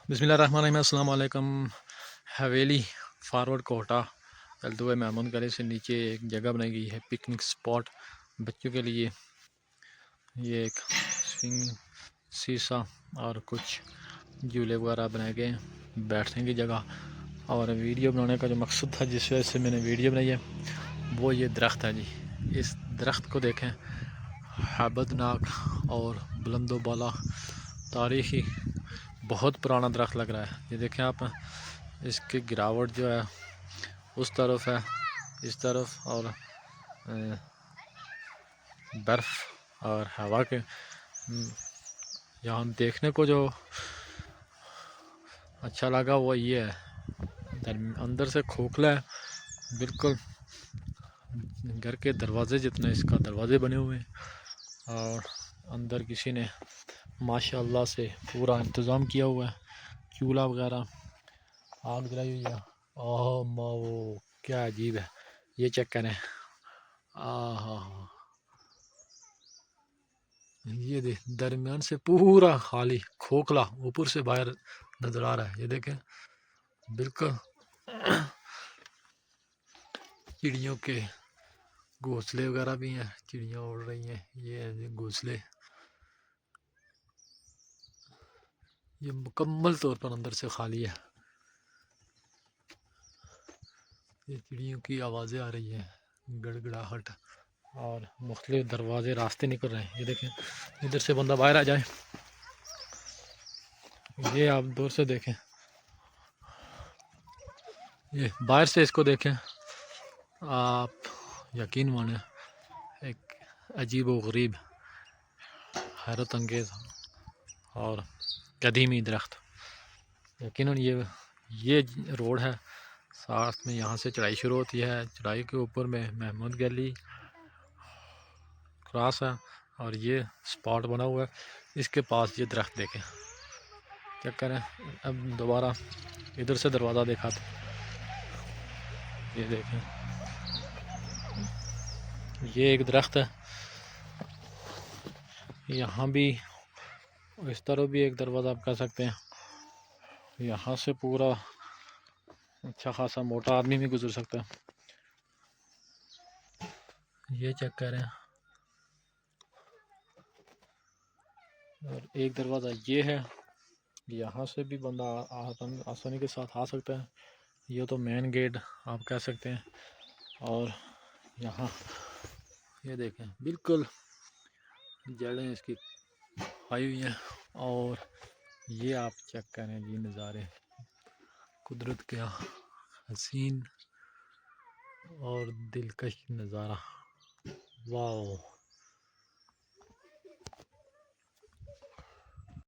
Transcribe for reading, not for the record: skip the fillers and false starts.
बिस्मिल्लाहिर्रहमानिर्रहीम। अस्सलाम वालेकुम। हवेली फारवर्ड कोटा चलते हुए महमूद गली से नीचे एक जगह बनाई गई है पिकनिक स्पॉट बच्चों के लिए। ये एक स्विंग शीशा और कुछ झूले वगैरह बनाए गए हैं बैठने की जगह। और वीडियो बनाने का जो मकसद था जिस वजह से मैंने वीडियो बनाई है वो ये दरख्त है जी। इस दरख्त को देखें, हैबतनाक और बुलंदो बाला तारीखी बहुत पुराना दरख्त लग रहा है। ये देखें आप, इसकी गिरावट जो है उस तरफ है, इस तरफ, और बर्फ़ और हवा के यहाँ देखने को जो अच्छा लगा वो ये है, अंदर से खोखला है बिल्कुल। घर के दरवाजे जितने इसका दरवाजे बने हुए हैं और अंदर किसी ने माशाल्लाह से पूरा इंतज़ाम किया हुआ है। चूल्हा वगैरह, आग जलाई हुई है। ओह वो क्या अजीब है, ये चेक करें। आहा, ये देख, दरमियान से पूरा खाली खोखला, ऊपर से बाहर नजर आ रहा है। ये देखें बिल्कुल चिड़ियों के घोंसले वगैरह भी हैं, चिड़ियाँ उड़ रही हैं। ये है जी घोंसले। ये मुकम्मल तौर पर अंदर से खाली है। ये चिड़ियों की आवाज़ें आ रही हैं, गड़गड़ाहट, और मुख्तलिफ दरवाजे रास्ते निकल रहे हैं। ये देखें, इधर से बंदा बाहर आ जाए। ये आप दूर से देखें, ये बाहर से इसको देखें, आप यकीन माने एक अजीब व गरीब, हैरत अंगेज़ और कदीमी दरख्त। यकीनन ये रोड है, साथ में यहाँ से चढ़ाई शुरू होती है। चढ़ाई के ऊपर में महमूद गली क्रॉस है और ये स्पॉट बना हुआ है। इसके पास ये दरख्त देखें, चेक करें। अब दोबारा इधर से दरवाज़ा देखा तो ये देखें, ये एक दरख्त है। यहाँ भी, इस तरफ भी एक दरवाज़ा आप कह सकते हैं। यहाँ से पूरा अच्छा खासा मोटा आदमी भी गुजर सकता है। ये चेक करें। और एक दरवाज़ा ये है, यहाँ से भी बंदा आसानी के साथ आ सकता है। ये तो मेन गेट आप कह सकते हैं। और यहाँ ये देखें, बिल्कुल जड़ें इसकी आई हुई हैं। और ये आप चेक करें जी, नज़ारे, कुदरत का हसीन और दिलकश नज़ारा। वाह,